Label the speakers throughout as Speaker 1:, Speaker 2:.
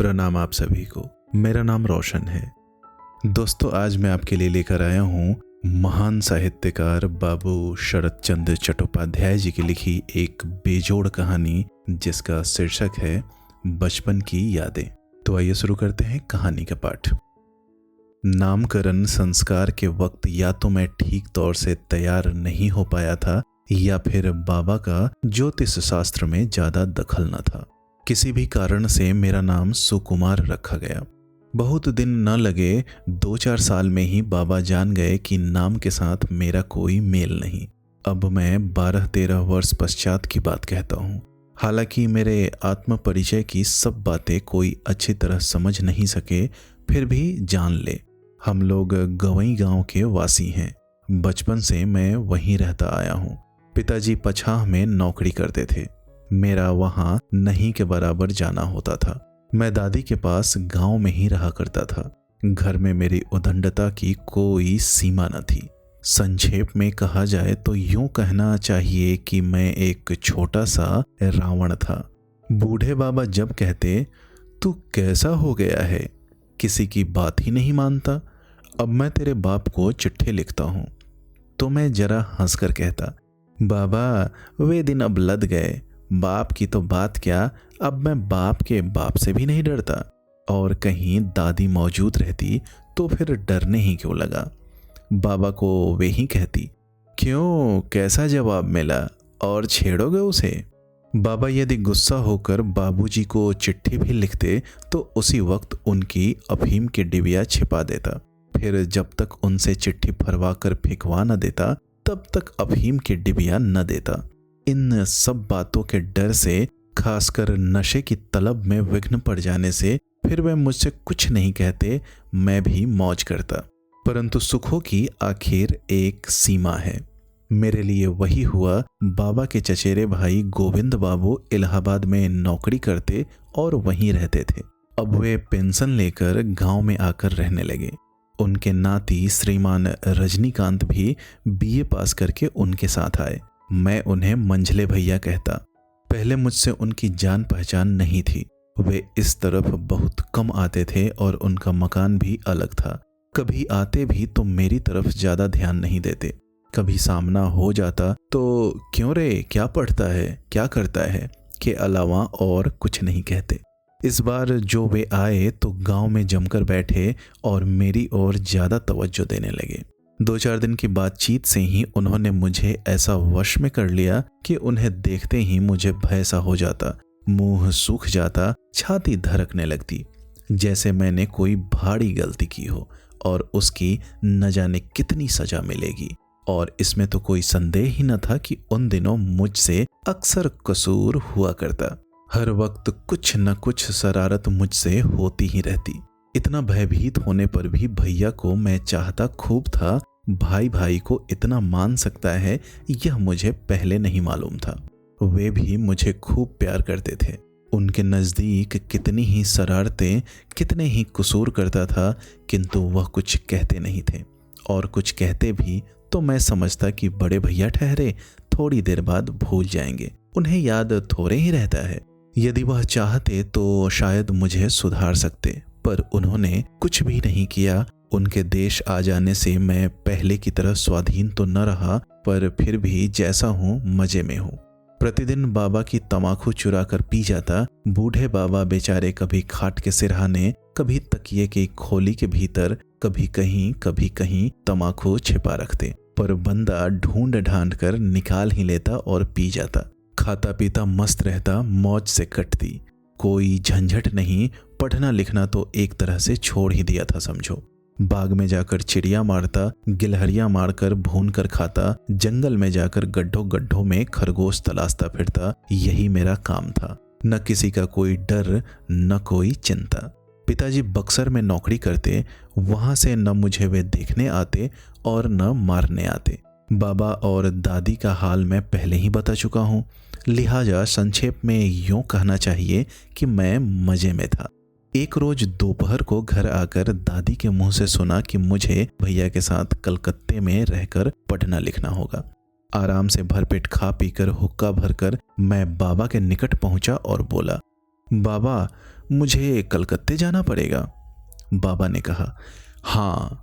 Speaker 1: प्रणाम आप सभी को। मेरा नाम रोशन है। दोस्तों, आज मैं आपके लिए लेकर आया हूँ महान साहित्यकार बाबू शरत चंद्र चट्टोपाध्याय जी की लिखी एक बेजोड़ कहानी जिसका शीर्षक है बचपन की यादें। तो आइए शुरू करते हैं कहानी का पाठ। नामकरण संस्कार के वक्त या तो मैं ठीक तौर से तैयार नहीं हो पाया था या फिर बाबा का ज्योतिष शास्त्र में ज्यादा दखल न था। किसी भी कारण से मेरा नाम सुकुमार रखा गया। बहुत दिन न लगे, 2-4 साल में ही बाबा जान गए कि नाम के साथ मेरा कोई मेल नहीं। अब मैं 12-13 वर्ष पश्चात की बात कहता हूँ। हालांकि मेरे आत्म परिचय की सब बातें कोई अच्छी तरह समझ नहीं सके, फिर भी जान ले, हम लोग गवई गांव के वासी हैं। बचपन से मैं वहीं रहता आया हूँ। पिताजी पछाह में नौकरी करते थे। मेरा वहां नहीं के बराबर जाना होता था। मैं दादी के पास गांव में ही रहा करता था। घर में मेरी उदंडता की कोई सीमा न थी। संक्षेप में कहा जाए तो यूं कहना चाहिए कि मैं एक छोटा सा रावण था। बूढ़े बाबा जब कहते, तू कैसा हो गया है, किसी की बात ही नहीं मानता, अब मैं तेरे बाप को चिट्ठी लिखता हूँ, तो मैं जरा हंसकर कहता, बाबा वे दिन अब लद गए। बाप की तो बात क्या, अब मैं बाप के बाप से भी नहीं डरता। और कहीं दादी मौजूद रहती तो फिर डरने ही क्यों लगा। बाबा को वे ही कहती, क्यों, कैसा जवाब मिला और छेड़ोगे उसे। बाबा यदि गुस्सा होकर बाबूजी को चिट्ठी भी लिखते तो उसी वक्त उनकी अफीम के डिबिया छिपा देता। फिर जब तक उनसे चिट्ठी फरवा कर फेंकवा न देता तब तक अफीम के डिबिया न देता। इन सब बातों के डर से, खासकर नशे की तलब में विघ्न पड़ जाने से, फिर वे मुझसे कुछ नहीं कहते, मैं भी मौज करता। परंतु सुखों की आखिर एक सीमा है। मेरे लिए वही हुआ। बाबा के चचेरे भाई गोविंद बाबू इलाहाबाद में नौकरी करते और वहीं रहते थे। अब वे पेंशन लेकर गांव में आकर रहने लगे। उनके नाती श्रीमान रजनीकांत भी बीए पास करके उनके साथ आए। मैं उन्हें मंझले भैया कहता। पहले मुझसे उनकी जान पहचान नहीं थी। वे इस तरफ बहुत कम आते थे और उनका मकान भी अलग था। कभी आते भी तो मेरी तरफ ज्यादा ध्यान नहीं देते। कभी सामना हो जाता तो क्यों रे, क्या पढ़ता है, क्या करता है के अलावा और कुछ नहीं कहते। इस बार जो वे आए तो गांव में जमकर बैठे और मेरी ओर ज्यादा तवज्जो देने लगे। 2-4 दिन की बातचीत से ही उन्होंने मुझे ऐसा वश में कर लिया कि उन्हें देखते ही मुझे भय सा हो जाता, मुंह सूख जाता, छाती धड़कने लगती, जैसे मैंने कोई भारी गलती की हो और उसकी न जाने कितनी सजा मिलेगी। और इसमें तो कोई संदेह ही न था कि उन दिनों मुझसे अक्सर कसूर हुआ करता। हर वक्त कुछ न कुछ शरारत मुझसे होती ही रहती। इतना भयभीत होने पर भी भैया को मैं चाहता खूब था। भाई भाई को इतना मान सकता है यह मुझे पहले नहीं मालूम था। वे भी मुझे खूब प्यार करते थे। उनके नज़दीक कितनी ही शरारतें, कितने ही कसूर करता था, किंतु वह कुछ कहते नहीं थे। और कुछ कहते भी तो मैं समझता कि बड़े भैया ठहरे, थोड़ी देर बाद भूल जाएंगे, उन्हें याद थोड़े ही रहता है। यदि वह चाहते तो शायद मुझे सुधार सकते, पर उन्होंने कुछ भी नहीं किया। उनके देश आ जाने से मैं पहले की तरह स्वाधीन तो न रहा, पर फिर भी जैसा हूँ मजे में हूँ। प्रतिदिन बाबा की तमाकू चुरा कर पी जाता। बूढ़े बाबा बेचारे कभी खाट के सिरहाने, कभी तकिए की खोली के भीतर, कभी कहीं तमाकू छिपा रखते, पर बंदा ढूंढ ढांड कर निकाल ही लेता और पी जाता। खाता पीता मस्त रहता, मौज से कटती, कोई झंझट नहीं। पढ़ना लिखना तो एक तरह से छोड़ ही दिया था समझो। बाग में जाकर चिड़िया मारता, गिलहरियां मारकर भून कर खाता, जंगल में जाकर गड्ढों गड्ढों में खरगोश तलाशता फिरता, यही मेरा काम था। न किसी का कोई डर, न कोई चिंता। पिताजी बक्सर में नौकरी करते, वहां से न मुझे वे देखने आते और न मारने आते। बाबा और दादी का हाल मैं पहले ही बता चुका हूँ, लिहाजा संक्षेप में यूं कहना चाहिए कि मैं मजे में था। एक रोज दोपहर को घर आकर दादी के मुंह से सुना कि मुझे भैया के साथ कलकत्ते में रहकर पढ़ना लिखना होगा। आराम से भरपेट खा पीकर हुक्का भरकर मैं बाबा के निकट पहुंचा और बोला, बाबा मुझे कलकत्ते जाना पड़ेगा? बाबा ने कहा, हाँ,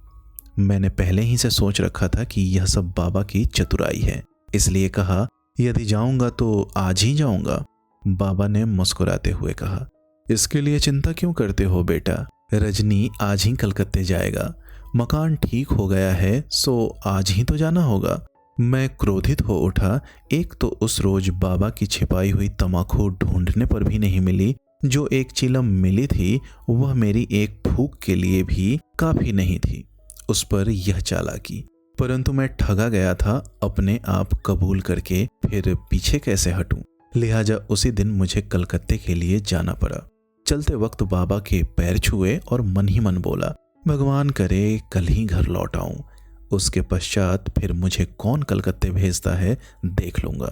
Speaker 1: मैंने पहले ही से सोच रखा था कि यह सब बाबा की चतुराई है, इसलिए कहा, यदि जाऊंगा तो आज ही जाऊंगा। बाबा ने मुस्कुराते हुए कहा, इसके लिए चिंता क्यों करते हो बेटा, रजनी आज ही कलकत्ते जाएगा। मकान ठीक हो गया है, सो आज ही तो जाना होगा। मैं क्रोधित हो उठा। एक तो उस रोज बाबा की छिपाई हुई तमाकू ढूंढने पर भी नहीं मिली, जो एक चिलम मिली थी वह मेरी एक फूंक के लिए भी काफी नहीं थी। उस पर यह चालाकी, परंतु मैं ठगा गया था, अपने आप कबूल करके फिर पीछे कैसे हटूं। लिहाजा उसी दिन मुझे कलकत्ते के लिए जाना पड़ा। चलते वक्त बाबा के पैर छुए और मन ही मन बोला, भगवान करे कल ही घर लौट आऊं। उसके पश्चात फिर मुझे कौन कलकत्ते भेजता है देख लूंगा।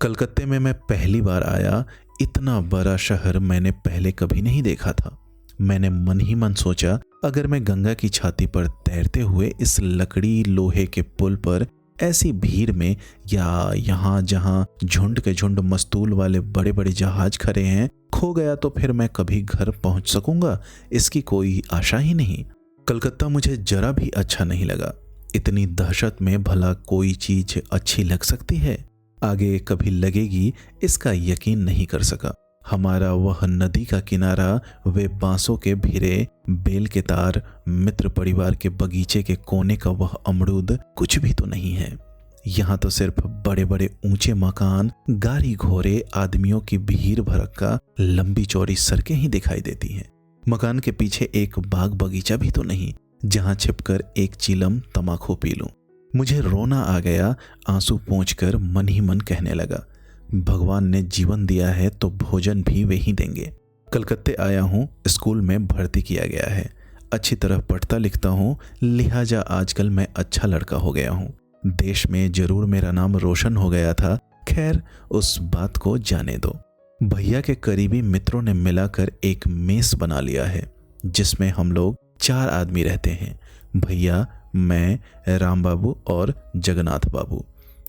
Speaker 1: कलकत्ते में मैं पहली बार आया। इतना बड़ा शहर मैंने पहले कभी नहीं देखा था। मैंने मन ही मन सोचा, अगर मैं गंगा की छाती पर तैरते हुए इस लकड़ी लोहे के पुल पर ऐसी भीड़ में, या यहाँ जहाँ झुंड के झुंड मस्तूल वाले बड़े बड़े जहाज खड़े हैं, खो गया तो फिर मैं कभी घर पहुंच सकूंगा, इसकी कोई आशा ही नहीं। कलकत्ता मुझे जरा भी अच्छा नहीं लगा। इतनी दहशत में भला कोई चीज अच्छी लग सकती है? आगे कभी लगेगी इसका यकीन नहीं कर सका। हमारा वह नदी का किनारा, वे बांसों के भिरे, बेल के तार, मित्र परिवार के बगीचे के कोने का वह अमरूद कुछ भी तो नहीं है। यहाँ तो सिर्फ बड़े बड़े ऊंचे मकान, गाड़ी घोड़े, आदमियों की भीड़ भड़क्का, लंबी चौड़ी सड़कें ही दिखाई देती हैं। मकान के पीछे एक बाग बगीचा भी तो नहीं, जहां छिपकर एक चीलम तमाकू पी लूं। मुझे रोना आ गया। आंसू पोंछकर मन ही मन कहने लगा, भगवान ने जीवन दिया है तो भोजन भी वे ही देंगे। कलकत्ते आया हूँ, स्कूल में भर्ती किया गया है, अच्छी तरह पढ़ता लिखता हूँ, लिहाजा आजकल मैं अच्छा लड़का हो गया हूँ। देश में जरूर मेरा नाम रोशन हो गया था। खैर, उस बात को जाने दो। भैया के करीबी मित्रों ने मिलाकर एक मेस बना लिया है, जिसमें हम लोग 4 आदमी रहते हैं। भैया, मैं, राम बाबू और जगन्नाथ बाबू।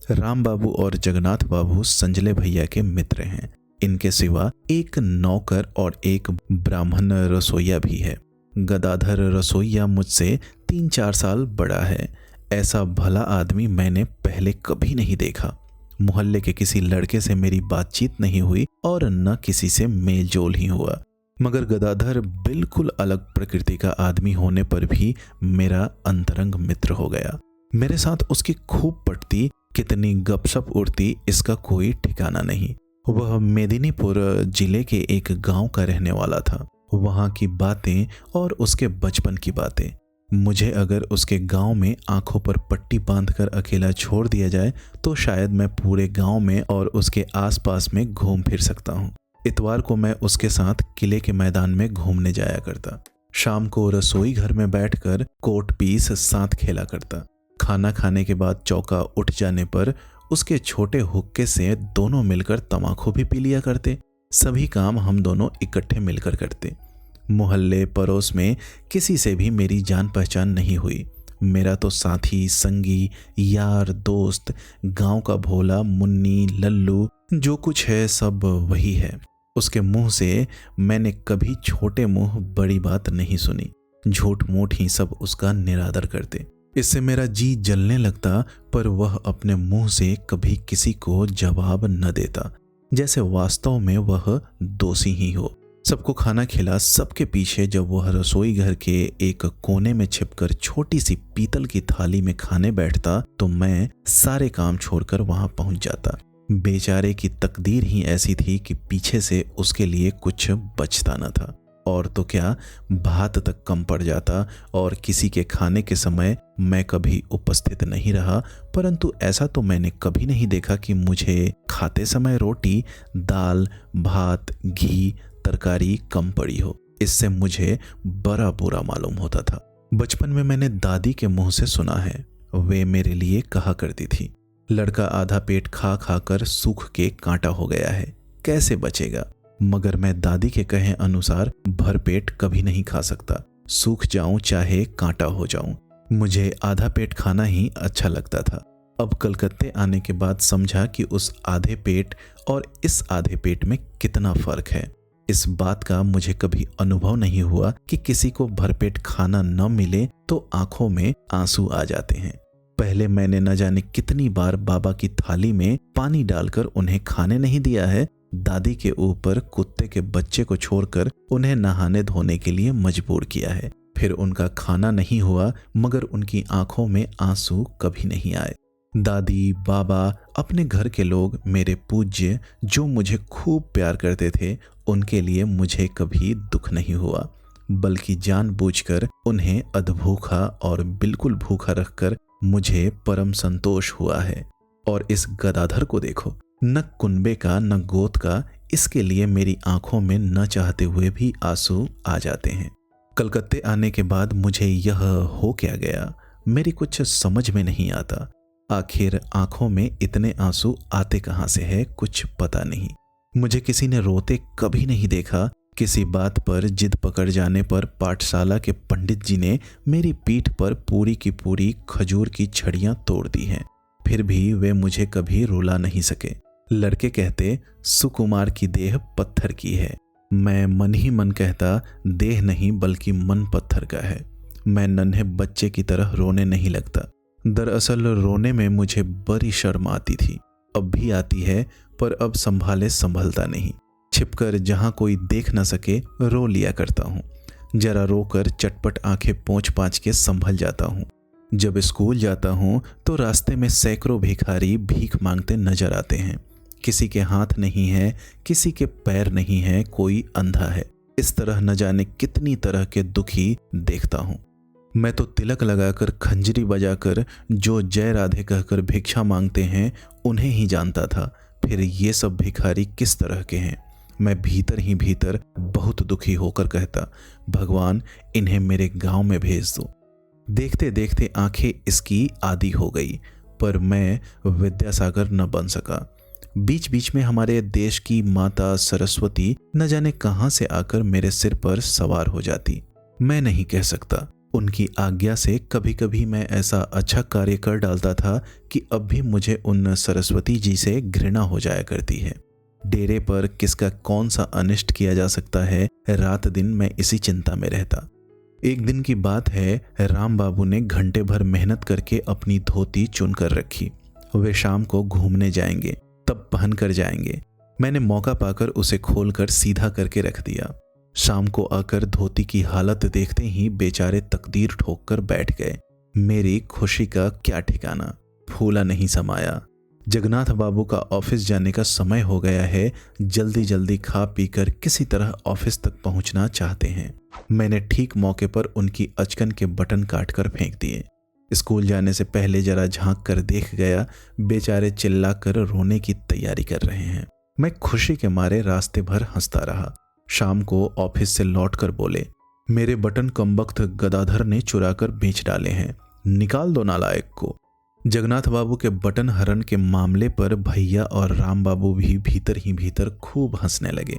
Speaker 1: राम बाबू और जगन्नाथ बाबू संजले भैया के मित्र हैं। इनके सिवा एक नौकर और एक ब्राह्मण रसोइया भी है। गदाधर रसोइया मुझसे 3-4 साल बड़ा है। ऐसा भला आदमी मैंने पहले कभी नहीं देखा। मोहल्ले के किसी लड़के से मेरी बातचीत नहीं हुई और न किसी से मेल जोल ही हुआ, मगर गदाधर बिल्कुल अलग प्रकृति का आदमी होने पर भी मेरा अंतरंग मित्र हो गया। मेरे साथ उसकी खूब पटती, कितनी गपशप उड़ती, इसका कोई ठिकाना नहीं। वह मेदिनीपुर जिले के एक गांव का रहने वाला था। वहां की बातें और उसके बचपन की बातें, मुझे अगर उसके गांव में आंखों पर पट्टी बांधकर अकेला छोड़ दिया जाए तो शायद मैं पूरे गांव में और उसके आसपास में घूम फिर सकता हूं। इतवार को मैं उसके साथ किले के मैदान में घूमने जाया करता। शाम को रसोई घर में बैठकर कोर्ट पीस साथ खेला करता। खाना खाने के बाद चौका उठ जाने पर उसके छोटे हुक्के से दोनों मिलकर तमाकू भी पी लिया करते। सभी काम हम दोनों इकट्ठे मिलकर करते। मोहल्ले पड़ोस में किसी से भी मेरी जान पहचान नहीं हुई। मेरा तो साथी, संगी, यार, दोस्त, गांव का भोला, मुन्नी, लल्लू, जो कुछ है सब वही है। उसके मुंह से मैंने कभी छोटे मुंह बड़ी बात नहीं सुनी। झूठ मूठ ही सब उसका निरादर करते। इससे मेरा जी जलने लगता, पर वह अपने मुंह से कभी किसी को जवाब न देता, जैसे वास्तव में वह दोषी ही हो। सबको खाना खिला सबके पीछे जब वह रसोई घर के एक कोने में छिपकर छोटी सी पीतल की थाली में खाने बैठता तो मैं सारे काम छोड़कर वहां पहुंच जाता। बेचारे की तकदीर ही ऐसी थी कि पीछे से उसके लिए कुछ बचता न था, और तो क्या भात तक कम पड़ जाता। और किसी के खाने के समय मैं कभी उपस्थित नहीं रहा, परंतु ऐसा तो मैंने कभी नहीं देखा कि मुझे खाते समय रोटी, दाल, भात, घी, तरकारी कम पड़ी हो। इससे मुझे बड़ा बुरा मालूम होता था। बचपन में मैंने दादी के मुंह से सुना है, वे मेरे लिए कहा करती थी, लड़का आधा पेट खा खाकर सूख के कांटा हो गया है, कैसे बचेगा। मगर मैं दादी के कहे अनुसार भर पेट कभी नहीं खा सकता, सूख जाऊं चाहे कांटा हो जाऊं। मुझे आधा पेट खाना ही अच्छा लगता था। अब कलकत्ते आने के बाद समझा कि उस आधे पेट और इस आधे पेट में कितना फर्क है। इस बात का मुझे कभी अनुभव नहीं हुआ कि किसी को भरपेट खाना न मिले तो आंखों में आंसू आ जाते हैं। पहले मैंने न जाने कितनी बार बाबा की थाली में पानी डालकर उन्हें खाने नहीं दिया है, दादी के ऊपर कुत्ते के बच्चे को छोड़कर उन्हें नहाने धोने के लिए मजबूर किया है। फिर उनका खाना नहीं हुआ मगर उनकी आंखों में आंसू कभी नहीं आए। दादी, बाबा, अपने घर के लोग, मेरे पूज्य जो मुझे खूब प्यार करते थे, उनके लिए मुझे कभी दुख नहीं हुआ, बल्कि जानबूझकर उन्हें अधभूखा और बिल्कुल भूखा रखकर मुझे परम संतोष हुआ है। और इस गदाधर को देखो, न कुनबे का न गोद का, इसके लिए मेरी आंखों में न चाहते हुए भी आंसू आ जाते हैं। कलकत्ते आने के बाद मुझे यह हो क्या गया, मेरी कुछ समझ में नहीं आता। आखिर आंखों में इतने आंसू आते कहाँ से है, कुछ पता नहीं। मुझे किसी ने रोते कभी नहीं देखा। किसी बात पर जिद पकड़ जाने पर पाठशाला के पंडित जी ने मेरी पीठ पर पूरी की पूरी खजूर की छड़ियां तोड़ दी हैं, फिर भी वे मुझे कभी रुला नहीं सके। लड़के कहते सुकुमार की देह पत्थर की है, मैं मन ही मन कहता देह नहीं बल्कि मन पत्थर का है। मैं नन्हे बच्चे की तरह रोने नहीं लगता। दरअसल रोने में मुझे बड़ी शर्म आती थी, अब भी आती है, पर अब संभाले संभलता नहीं। छिपकर जहां कोई देख न सके रो लिया करता हूँ। जरा रोकर चटपट आंखें पोंछ पाँच के संभल जाता हूँ। जब स्कूल जाता हूँ तो रास्ते में सैकड़ों भिखारी भीख मांगते नजर आते हैं। किसी के हाथ नहीं है, किसी के पैर नहीं है, कोई अंधा है। इस तरह न जाने कितनी तरह के दुखी देखता हूँ। मैं तो तिलक लगाकर, खंजरी बजाकर, जो जय राधे कहकर भिक्षा मांगते हैं उन्हें ही जानता था, फिर ये सब भिखारी किस तरह के हैं। मैं भीतर ही भीतर बहुत दुखी होकर कहता, भगवान इन्हें मेरे गांव में भेज दो। देखते देखते आंखें इसकी आदी हो गई, पर मैं विद्यासागर न बन सका। बीच बीच में हमारे देश की माता सरस्वती न जाने कहां से आकर मेरे सिर पर सवार हो जाती। मैं नहीं कह सकता, उनकी आज्ञा से कभी कभी मैं ऐसा अच्छा कार्य कर डालता था कि अब भी मुझे उन सरस्वती जी से घृणा हो जाया करती है। डेरे पर किसका कौन सा अनिष्ट किया जा सकता है, रात दिन मैं इसी चिंता में रहता। एक दिन की बात है, राम बाबू ने घंटे भर मेहनत करके अपनी धोती चुन कर रखी। वे शाम को घूमने जाएंगे, तब पहन कर जाएंगे। मैंने मौका पाकर उसे खोलकर सीधा करके रख दिया। शाम को आकर धोती की हालत देखते ही बेचारे तकदीर ठोक कर बैठ गए। मेरी खुशी का क्या ठिकाना, फूला नहीं समाया। जगन्नाथ बाबू का ऑफिस जाने का समय हो गया है, जल्दी जल्दी खा पीकर किसी तरह ऑफिस तक पहुंचना चाहते हैं। मैंने ठीक मौके पर उनकी अचकन के बटन काट कर फेंक दिए। स्कूल जाने से पहले जरा झांक कर देख गया, बेचारे चिल्लाकर रोने की तैयारी कर रहे हैं। मैं खुशी के मारे रास्ते भर हंसता रहा। शाम को ऑफिस से लौटकर बोले, मेरे बटन कमबख्त गदाधर ने चुरा कर बेच डाले हैं, निकाल दो नालायक को। जगन्नाथ बाबू के बटन हरण के मामले पर भैया और राम बाबू भी भीतर ही भीतर खूब हंसने लगे।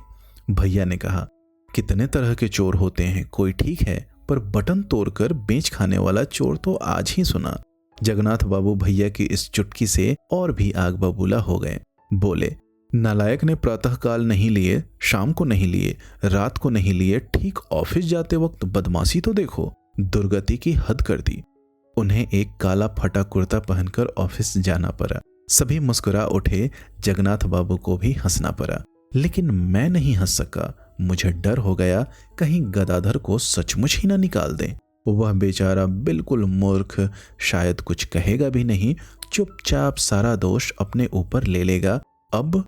Speaker 1: भैया ने कहा, कितने तरह के चोर होते हैं, कोई ठीक है, पर बटन तोड़कर बेच खाने वाला चोर तो आज ही सुना। जगन्नाथ बाबू भैया की इस चुटकी से और भी आग बबूला हो गए। बोले, नालायक ने प्रातःकाल नहीं लिए, शाम को नहीं लिए, रात को नहीं लिए, ठीक ऑफिस जाते वक्त बदमाशी तो देखो, दुर्गति की हद कर दी। उन्हें एक काला फटा कुर्ता पहनकर ऑफिस जाना पड़ा। सभी मुस्कुरा उठे, जगन्नाथ बाबू को भी हंसना पड़ा, लेकिन मैं नहीं हंस सका। मुझे डर हो गया कहीं गदाधर को सचमुच ही ना निकाल दें। वह बेचारा बिल्कुल मूर्ख, शायद कुछ कहेगा भी नहीं, चुपचाप सारा दोष अपने ऊपर ले लेगा। अब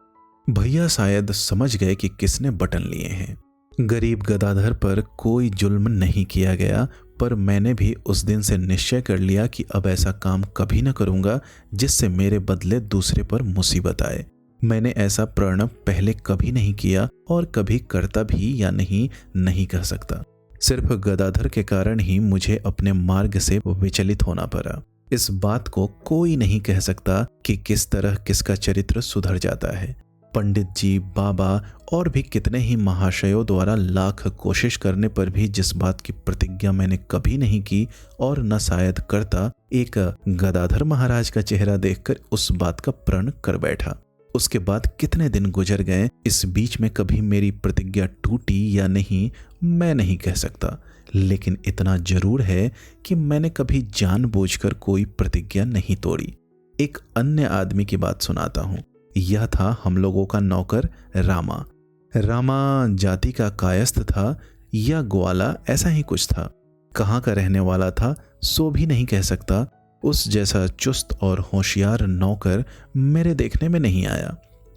Speaker 1: भैया शायद समझ गए कि किसने बटन लिए हैं। गरीब गदाधर पर कोई जुल्म नहीं किया गया, पर मैंने भी उस दिन से निश्चय कर लिया कि अब ऐसा काम कभी न करूंगा जिससे मेरे बदले दूसरे पर मुसीबत आए। मैंने ऐसा प्रण पहले कभी नहीं किया और कभी करता भी या नहीं कह सकता। सिर्फ गदाधर के कारण ही मुझे अपने मार्ग से विचलित होना पड़ा। इस बात को कोई नहीं कह सकता कि किस तरह किसका चरित्र सुधर जाता है। पंडित जी, बाबा और भी कितने ही महाशयों द्वारा लाख कोशिश करने पर भी जिस बात की प्रतिज्ञा मैंने कभी नहीं की और न शायद करता, एक गदाधर महाराज का चेहरा देखकर उस बात का प्रण कर बैठा। उसके बाद कितने दिन गुजर गए, इस बीच में कभी मेरी प्रतिज्ञा टूटी या नहीं मैं नहीं कह सकता, लेकिन इतना जरूर है कि मैंने कभी जानबूझकर कोई प्रतिज्ञा नहीं तोड़ी। एक अन्य आदमी की बात सुनाता हूं। यह था हम लोगों का नौकर रामा। रामा जाति का कायस्थ था या ग्वाला, ऐसा ही कुछ था। कहाँ का रहने वाला था सो भी नहीं कह सकता। उस जैसा चुस्त और होशियार नौकर मेरे देखने में नहीं आया।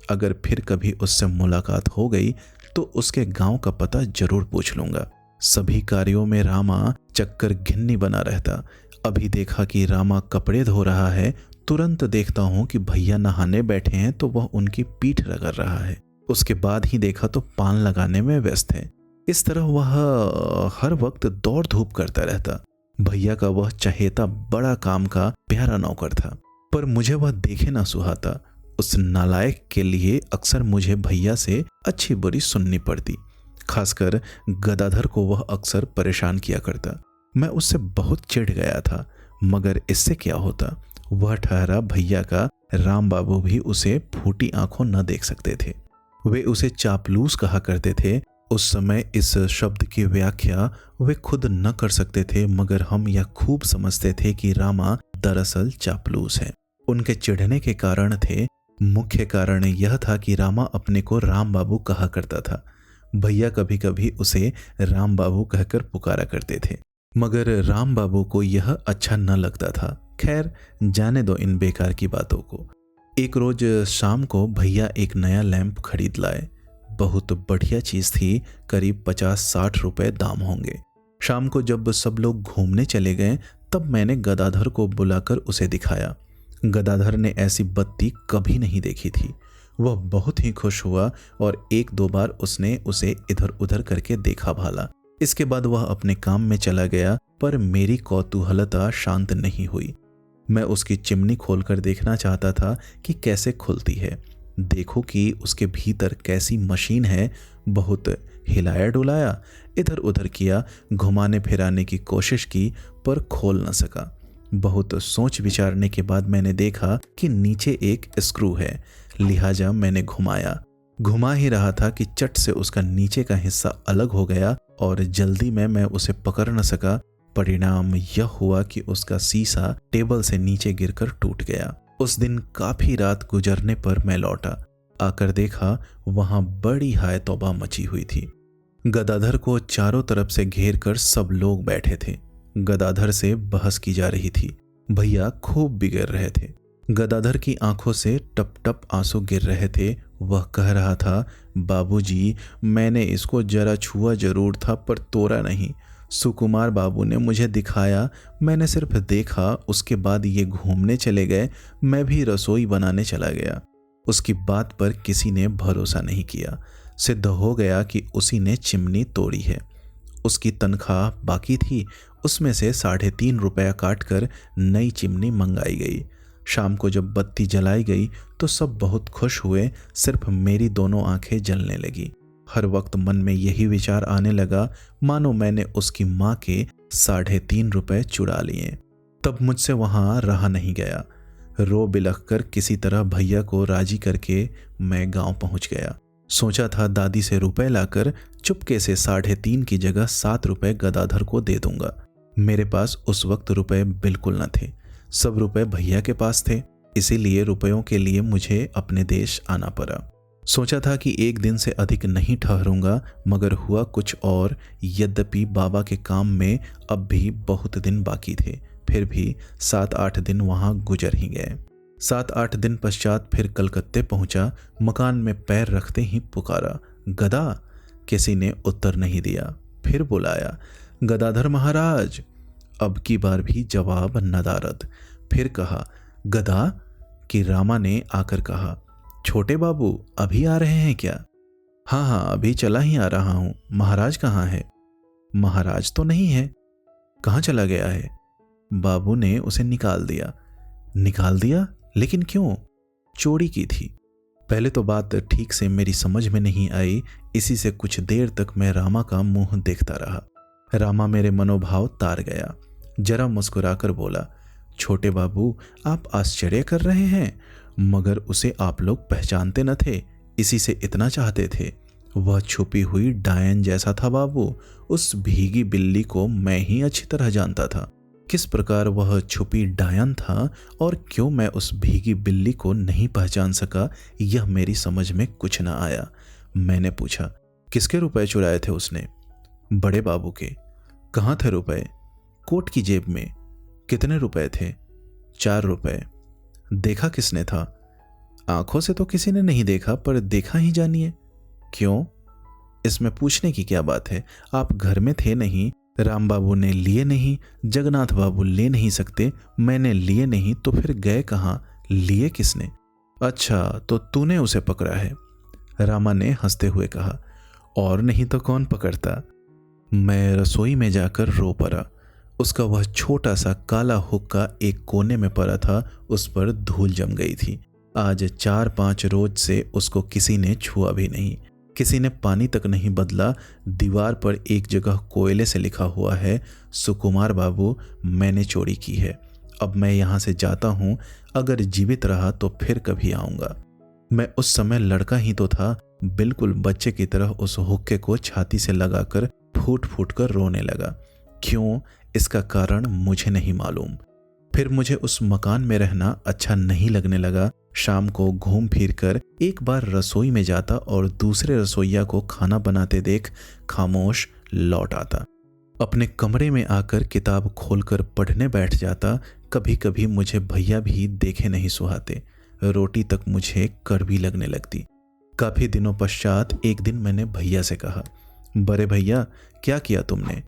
Speaker 1: अगर फिर कभी उससे मुलाकात हो गई तो उसके गांव का पता जरूर पूछ लूंगा। सभी कार्यों में रामा चक्कर घिन्नी बना रहता। अभी देखा कि रामा कपड़े धो रहा है, तुरंत देखता हूं कि भैया नहाने बैठे हैं तो वह उनकी पीठ रगड़ रहा है। उसके बाद ही देखा तो पान लगाने में व्यस्त है। इस तरह वह हर वक्त दौड़ धूप करता रहता। भैया का वह चहेता बड़ा काम का प्यारा नौकर था, पर मुझे वह देखे ना सुहाता। उस नालायक के लिए अक्सर मुझे भैया से अच्छी बुरी सुननी पड़ती। खासकर गदाधर को वह अक्सर परेशान किया करता। मैं उससे बहुत चिढ़ गया था, मगर इससे क्या होता। वह ठहरा भैया का राम बाबू भी उसे फूटी आंखों न देख सकते थे। वे उसे चापलूस कहा करते थे। उस समय इस शब्द की व्याख्या वे खुद न कर सकते थे, मगर हम यह खूब समझते थे कि रामा दरअसल चापलूस है। उनके चिढ़ने के कारण थे। मुख्य कारण यह था कि रामा अपने को राम बाबू कहा करता था। भैया कभी कभी उसे राम बाबू कहकर पुकारा करते थे, मगर राम बाबू को यह अच्छा न लगता था। खैर, जाने दो इन बेकार की बातों को। एक रोज शाम को भैया एक नया लैंप खरीद लाए। बहुत बढ़िया चीज थी, करीब 50-60 रुपए दाम होंगे। शाम को जब सब लोग घूमने चले गए तब मैंने गदाधर को बुलाकर उसे दिखाया। गदाधर ने ऐसी बत्ती कभी नहीं देखी थी। वह बहुत ही खुश हुआ और 1-2 बार उसने उसे इधर उधर करके देखा भाला। इसके बाद वह अपने काम में चला गया, पर मेरी कौतूहलता शांत नहीं हुई। मैं उसकी चिमनी खोलकर देखना चाहता था कि कैसे खुलती है, देखो कि उसके भीतर कैसी मशीन है। बहुत हिलाया डुलाया, इधर उधर किया, घुमाने फिराने की कोशिश की, पर खोल न सका। बहुत सोच विचारने के बाद मैंने देखा कि नीचे एक स्क्रू है, लिहाजा मैंने घुमा ही रहा था कि चट से उसका नीचे का हिस्सा अलग हो गया और जल्दी में मैं उसे पकड़ न सका। परिणाम यह हुआ कि उसका शीशा टेबल से नीचे गिरकर टूट गया। उस दिन काफी रात गुजरने पर मैं लौटा। आकर देखा वहां बड़ी हाय तौबा मची हुई थी। गदाधर को चारों तरफ से घेर कर सब लोग बैठे थे। गदाधर से बहस की जा रही थी। भैया खूब बिगड़ रहे थे। गदाधर की आंखों से टप टप आंसू गिर रहे थे। वह कह रहा था, बाबूजी, मैंने इसको जरा छुआ जरूर था पर तोड़ा नहीं। सुकुमार बाबू ने मुझे दिखाया, मैंने सिर्फ देखा। उसके बाद ये घूमने चले गए, मैं भी रसोई बनाने चला गया। उसकी बात पर किसी ने भरोसा नहीं किया। सिद्ध हो गया कि उसी ने चिमनी तोड़ी है। उसकी तनख्वाह बाकी थी, उसमें से 3.5 रुपया काटकर नई चिमनी मंगाई गई। शाम को जब बत्ती जलाई गई तो सब बहुत खुश हुए, सिर्फ मेरी दोनों आंखें जलने लगी। हर वक्त मन में यही विचार आने लगा, मानो मैंने उसकी माँ के 3.5 रुपए चुरा लिए। तब मुझसे वहां रहा नहीं गया। रो बिलख कर किसी तरह भैया को राजी करके मैं गांव पहुंच गया। सोचा था दादी से रुपए लाकर चुपके से 3.5 की जगह 7 रुपए गदाधर को दे दूंगा। मेरे पास उस वक्त रुपए बिल्कुल न थे। सब रुपए भैया के पास थे, इसीलिए रुपयों के लिए मुझे अपने देश आना पड़ा। सोचा था कि एक दिन से अधिक नहीं ठहरूंगा, मगर हुआ कुछ और। यद्यपि बाबा के काम में अब भी बहुत दिन बाकी थे, फिर भी 7-8 दिन वहां गुजर ही गए। 7-8 दिन पश्चात फिर कलकत्ते पहुंचा। मकान में पैर रखते ही पुकारा, गदा। किसी ने उत्तर नहीं दिया। फिर बुलाया, गदाधर महाराज। अब की बार भी जवाब नदारद। फिर कहा, गदा। कि रामा ने आकर कहा, छोटे बाबू अभी आ रहे हैं क्या? हाँ हाँ, अभी चला ही आ रहा हूं। महाराज कहाँ है? महाराज तो नहीं है। कहाँ चला गया है? बाबू ने उसे निकाल दिया। निकाल दिया? लेकिन क्यों? चोरी की थी। पहले तो बात ठीक से मेरी समझ में नहीं आई। इसी से कुछ देर तक मैं रामा का मुंह देखता रहा। रामा मेरे मनोभाव तार गया। जरा मुस्कुराकर बोला, छोटे बाबू, आप आश्चर्य कर रहे हैं। मगर उसे आप लोग पहचानते न थे, इसी से इतना चाहते थे। वह छुपी हुई डायन जैसा था बाबू। उस भीगी बिल्ली को मैं ही अच्छी तरह जानता था। किस प्रकार वह छुपी डायन था और क्यों मैं उस भीगी बिल्ली को नहीं पहचान सका, यह मेरी समझ में कुछ न आया। मैंने पूछा, किसके रुपए चुराए थे उसने? बड़े बाबू के। कहाँ थे रुपए? कोट की जेब में। कितने रुपए थे? 4 रुपए। देखा किसने था? आंखों से तो किसी ने नहीं देखा, पर देखा ही जानिए। क्यों? इसमें पूछने की क्या बात है? आप घर में थे नहीं, राम बाबू ने लिए नहीं, जगन्नाथ बाबू ले नहीं सकते, मैंने लिए नहीं, तो फिर गए कहाँ? लिए किसने? अच्छा, तो तूने उसे पकड़ा है? रामा ने हंसते हुए कहा। और नहीं तो कौन पकड़ता? मैं रसोई में जाकर रो पड़ा। उसका वह छोटा सा काला हुक्का एक कोने में पड़ा था, उस पर धूल जम गई थी। आज 4-5 रोज से उसको किसी ने छुआ भी नहीं, किसी ने पानी तक नहीं बदला। दीवार पर एक जगह कोयले से लिखा हुआ है, सुकुमार बाबू, मैंने चोरी की है। अब मैं यहाँ से जाता हूँ, अगर जीवित रहा तो फिर कभी आऊँगा। मैं उस समय लड़का ही तो था, बिल्कुल बच्चे की तरह उस हुक्के को छाती से लगाकर फूट फूट कर रोने लगा। क्यों, इसका कारण मुझे नहीं मालूम। फिर मुझे उस मकान में रहना अच्छा नहीं लगने लगा। शाम को घूम फिर कर एक बार रसोई में जाता और दूसरे रसोइया को खाना बनाते देख खामोश लौट आता। अपने कमरे में आकर किताब खोलकर पढ़ने बैठ जाता। कभी कभी मुझे भैया भी देखे नहीं सुहाते, रोटी तक मुझे कड़वी लगने लगती। काफी दिनों पश्चात एक दिन मैंने भैया से कहा, बड़े भैया, क्या किया तुमने?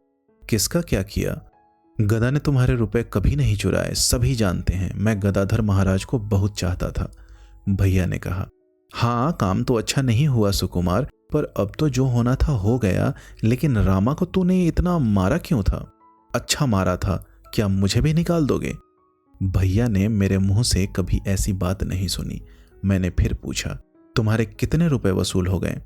Speaker 1: किसका क्या किया? गधा ने तुम्हारे रुपए कभी नहीं चुराए, सभी जानते हैं। मैं गदाधर महाराज को बहुत चाहता था। भैया ने कहा, हाँ, काम तो अच्छा नहीं हुआ सुकुमार, पर अब तो जो होना था हो गया। लेकिन रामा को तूने इतना मारा क्यों था? अच्छा मारा था, क्या मुझे भी निकाल दोगे? भैया ने मेरे मुंह से कभी ऐसी बात नहीं सुनी। मैंने फिर पूछा, तुम्हारे कितने रुपए वसूल हो गए?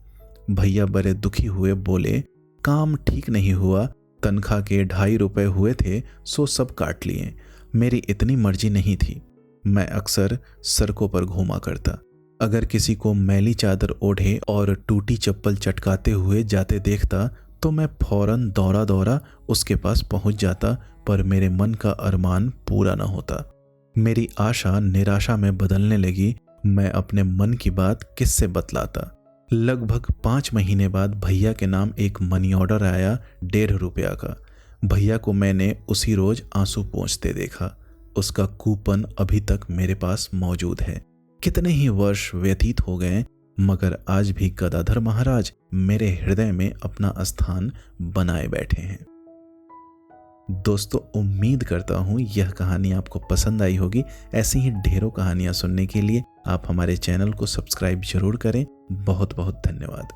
Speaker 1: भैया बड़े दुखी हुए बोले, काम ठीक नहीं हुआ, तनख्वाह के 2.5 रुपए हुए थे, सो सब काट लिए। मेरी इतनी मर्जी नहीं थी। मैं अक्सर सड़कों पर घूमा करता। अगर किसी को मैली चादर ओढ़े और टूटी चप्पल चटकाते हुए जाते देखता तो मैं फौरन दौड़ा दौड़ा उसके पास पहुंच जाता, पर मेरे मन का अरमान पूरा न होता। मेरी आशा निराशा में बदलने लगी। मैं अपने मन की बात किससे बतलाता? लगभग 5 महीने बाद भैया के नाम एक मनी ऑर्डर आया 1.5 रुपया का। भैया को मैंने उसी रोज आंसू पोंछते देखा। उसका कूपन अभी तक मेरे पास मौजूद है। कितने ही वर्ष व्यतीत हो गए, मगर आज भी गदाधर महाराज मेरे हृदय में अपना स्थान बनाए बैठे हैं। दोस्तों, उम्मीद करता हूँ यह कहानी आपको पसंद आई होगी। ऐसी ही ढेरों कहानियाँ सुनने के लिए आप हमारे चैनल को सब्सक्राइब जरूर करें। बहुत बहुत धन्यवाद।